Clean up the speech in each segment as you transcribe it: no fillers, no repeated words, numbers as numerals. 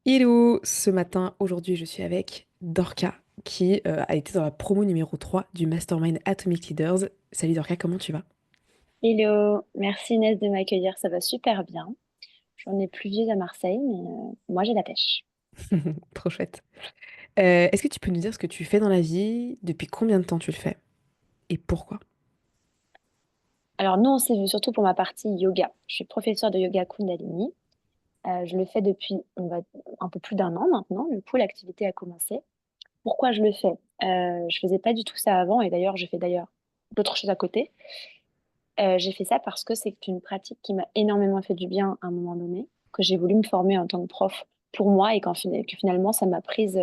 Hello, ce matin, aujourd'hui, je suis avec Dorca qui a été dans la promo numéro 3 du Mastermind Atomic Leaders. Salut Dorca, comment tu vas? Hello, merci Inès de m'accueillir, ça va super bien. J'en ai plus vieux à Marseille, mais moi j'ai la pêche. Trop chouette. Est-ce que tu peux nous dire ce que tu fais dans la vie, depuis combien de temps tu le fais et pourquoi? Alors nous on s'est vu surtout pour ma partie yoga. Je suis professeure de yoga Kundalini. Je le fais depuis un peu plus d'un an maintenant. Du coup l'activité a commencé. Pourquoi je le fais? Je faisais pas du tout ça avant et d'ailleurs je fais d'ailleurs d'autres choses à côté. J'ai fait ça parce que c'est une pratique qui m'a énormément fait du bien à un moment donné, que j'ai voulu me former en tant que prof pour moi et que finalement ça m'a prise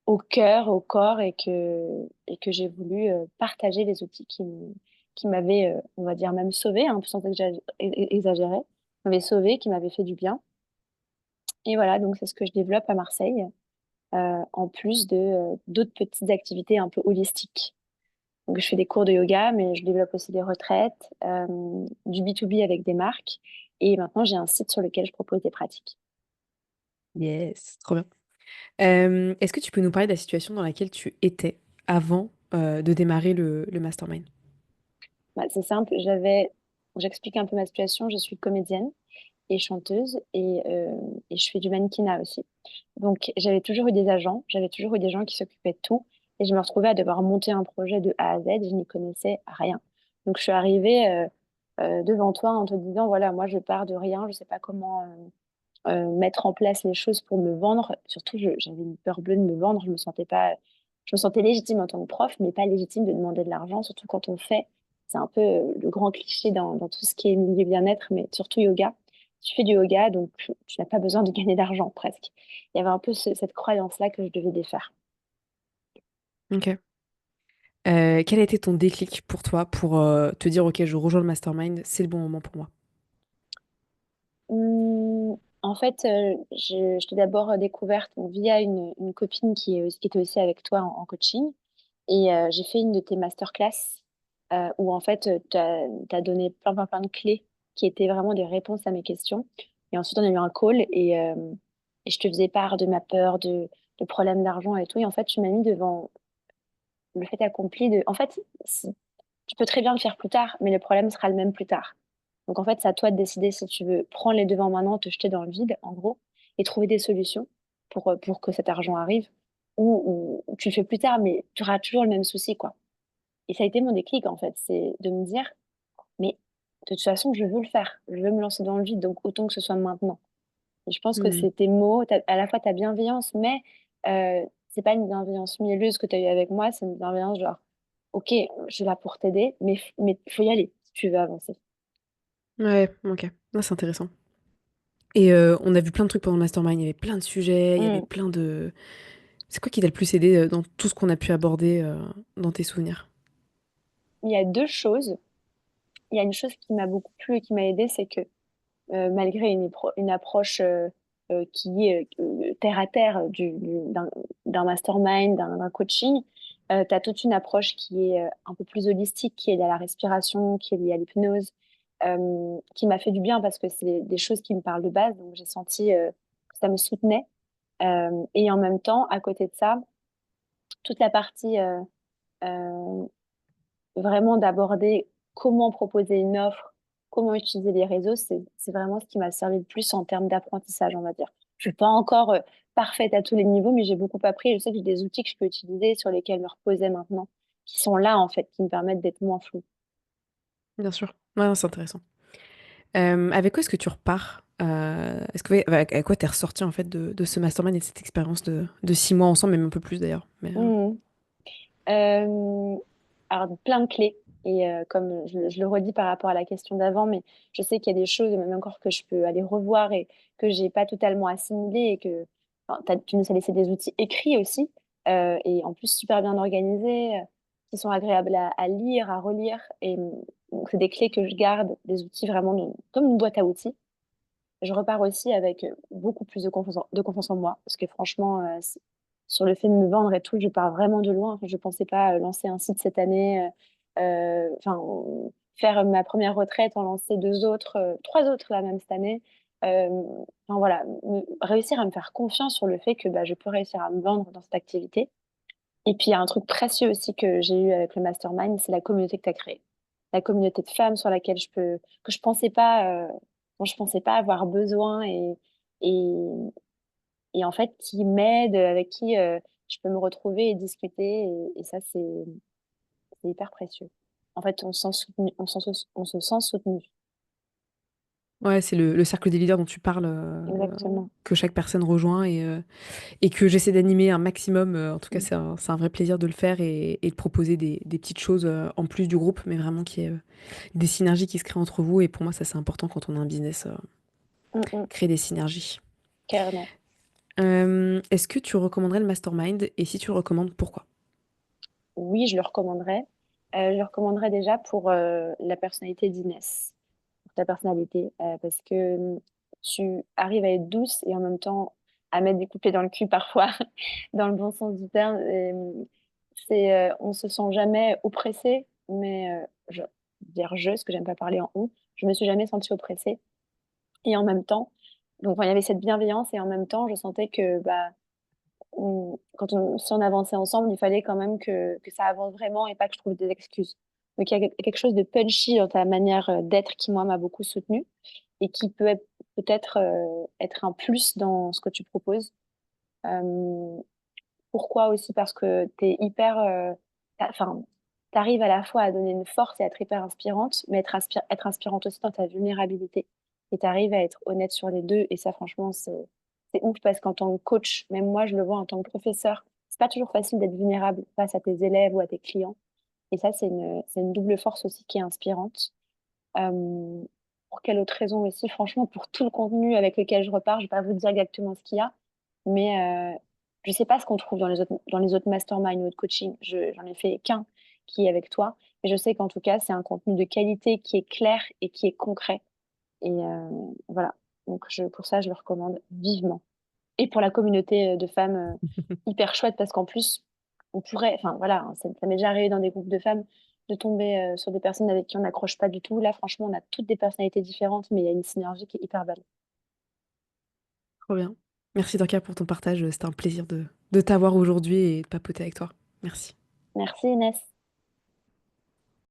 au cœur, au corps et que j'ai voulu partager les outils qui m'avaient, on va dire, même sauvée, hein, sans exagérer, m'avaient sauvée, qui m'avaient fait du bien. Et voilà, donc c'est ce que je développe à Marseille, en plus de d'autres petites activités un peu holistiques. Donc je fais des cours de yoga, mais je développe aussi des retraites, du B2B avec des marques. Et maintenant, j'ai un site sur lequel je propose des pratiques. Yes, trop bien. Est-ce que tu peux nous parler de la situation dans laquelle tu étais avant de démarrer le Mastermind? Bah, c'est simple, j'explique un peu ma situation, je suis comédienne et chanteuse et je fais du mannequinat aussi. Donc j'avais toujours eu des agents, j'avais toujours eu des gens qui s'occupaient de tout et je me retrouvais à devoir monter un projet de A à Z et je n'y connaissais rien. Donc je suis arrivée devant toi en te disant, voilà, moi je pars de rien, je ne sais pas comment mettre en place les choses pour me vendre. Surtout, j'avais une peur bleue de me vendre, je me sentais légitime en tant que prof, mais pas légitime de demander de l'argent, surtout quand on fait. C'est un peu le grand cliché dans tout ce qui est milieu bien-être, mais surtout yoga. Tu fais du yoga, donc tu n'as pas besoin de gagner d'argent, presque. Il y avait un peu cette croyance-là que je devais défaire. Ok. Quel a été ton déclic pour toi pour te dire, ok, je rejoins le Mastermind, c'est le bon moment pour moi? En fait, je t'ai d'abord découverte via une copine qui était aussi avec toi en coaching. Et j'ai fait une de tes masterclass où en fait, tu as donné plein de clés qui étaient vraiment des réponses à mes questions. Et ensuite, on a eu un call et je te faisais part de ma peur, de problèmes d'argent et tout. Et en fait, tu m'as mis devant le fait accompli de... En fait, tu peux très bien le faire plus tard, mais le problème sera le même plus tard. Donc en fait, c'est à toi de décider si tu veux prendre les devants maintenant, te jeter dans le vide, en gros, et trouver des solutions pour que cet argent arrive, ou tu le fais plus tard, mais tu auras toujours le même souci, quoi. Et ça a été mon déclic, en fait, c'est de me dire, mais de toute façon, je veux le faire, je veux me lancer dans le vide, donc autant que ce soit maintenant. Et je pense que Hmm. c'est tes mots, à la fois ta bienveillance, mais c'est pas une bienveillance mielleuse que tu as eue avec moi, c'est une bienveillance genre, ok, je suis là pour t'aider, mais faut y aller si tu veux avancer. Ouais, ok. Ah, c'est intéressant. Et on a vu plein de trucs pendant le mastermind, il y avait plein de sujets, il y avait Hmm. plein de... C'est quoi qui t'a le plus aidé dans tout ce qu'on a pu aborder dans tes souvenirs? Il y a deux choses. Il y a une chose qui m'a beaucoup plu et qui m'a aidée, c'est que malgré une approche qui est terre à terre d'un mastermind, d'un coaching, tu as toute une approche qui est un peu plus holistique, qui est liée à la respiration, qui est liée à l'hypnose, qui m'a fait du bien parce que c'est des choses qui me parlent de base, donc j'ai senti que ça me soutenait. Et en même temps, à côté de ça, toute la partie euh, vraiment d'aborder comment proposer une offre, comment utiliser les réseaux, c'est vraiment ce qui m'a servi le plus en termes d'apprentissage, on va dire. Je suis pas encore parfaite à tous les niveaux, mais j'ai beaucoup appris. Je sais que j'ai des outils que je peux utiliser, sur lesquels me reposer maintenant, qui sont là, en fait, qui me permettent d'être moins floue. Bien sûr. Ouais, non, c'est intéressant. Avec quoi est-ce que tu repars? Est-ce que, ouais, avec quoi t'es ressorti en fait de ce mastermind et de cette expérience de 6 mois ensemble, même un peu plus d'ailleurs. Mais, Mhm. Euh, alors, plein de clés. Et comme je le redis par rapport à la question d'avant, mais je sais qu'il y a des choses, même encore que je peux aller revoir et que j'ai pas totalement assimilées et que enfin, tu nous as laissé des outils écrits aussi et en plus super bien organisés, qui sont agréables à lire, à relire. Et donc, c'est des clés que je garde, des outils vraiment comme une boîte à outils. Je repars aussi avec beaucoup plus de confiance en moi, parce que franchement, sur le fait de me vendre et tout, je pars vraiment de loin. Enfin, je ne pensais pas lancer un site cette année, enfin, faire ma première retraite, en lancer deux autres, trois autres là même cette année. euh, enfin, voilà, réussir à me faire confiance sur le fait que bah, je peux réussir à me vendre dans cette activité. Et puis, il y a un truc précieux aussi que j'ai eu avec le mastermind, c'est la communauté que tu as créée. La communauté de femmes sur laquelle que dont je pensais pas avoir besoin et, et en fait, qui m'aident, avec qui je peux me retrouver et discuter. Et ça, c'est hyper précieux. En fait, on se sent soutenu, on se sent soutenu. Ouais, c'est le cercle des leaders dont tu parles, Exactement. que chaque personne rejoint et que j'essaie d'animer un maximum. En tout cas, Mm, c'est un vrai plaisir de le faire et de proposer des petites choses en plus du groupe, mais vraiment qu'il y ait des synergies qui se créent entre vous. Et pour moi, ça, c'est important quand on a un business, mm. créer des synergies. Carrément. Est-ce que tu recommanderais le mastermind? Et si tu le recommandes, pourquoi? Oui, je le recommanderais. Je le recommanderais déjà pour la personnalité d'Inès, pour ta personnalité, parce que tu arrives à être douce et en même temps à mettre des coupées dans le cul parfois, dans le bon sens du terme. On se sent jamais oppressé, mais dire je, parce que j'aime pas parler en on, je me suis jamais sentie oppressée. Et en même temps, donc enfin, il y avait cette bienveillance et en même temps, je sentais que bah si on avançait ensemble, il fallait quand même que ça avance vraiment et pas que je trouve des excuses. Donc il y a quelque chose de punchy dans ta manière d'être qui, moi, m'a beaucoup soutenue et qui peut-être être un plus dans ce que tu proposes. Euh, Pourquoi aussi? Parce que tu es hyper... enfin, tu arrives à la fois à donner une force et à être hyper inspirante, mais être inspirante aussi dans ta vulnérabilité. Et tu arrives à être honnête sur les deux. Et ça, franchement, c'est ouf parce qu'en tant que coach, même moi, je le vois en tant que professeur, c'est pas toujours facile d'être vulnérable face à tes élèves ou à tes clients. Et ça, c'est une double force aussi qui est inspirante. Euh, pour quelle autre raison aussi? Franchement, pour tout le contenu avec lequel je repars, je vais pas vous dire exactement ce qu'il y a, mais je sais pas ce qu'on trouve dans les autres masterminds ou autres coaching. J'en ai fait qu'un qui est avec toi, mais je sais qu'en tout cas, c'est un contenu de qualité qui est clair et qui est concret. Et voilà. Donc pour ça, je le recommande vivement. Et pour la communauté de femmes, hyper chouette parce qu'en plus, on pourrait, enfin voilà, hein, ça m'est déjà arrivé dans des groupes de femmes de tomber sur des personnes avec qui on n'accroche pas du tout. Là, franchement, on a toutes des personnalités différentes, mais il y a une synergie qui est hyper belle. Trop bien. Merci Dorca pour ton partage. C'était un plaisir de t'avoir aujourd'hui et de papoter avec toi. Merci. Merci Inès.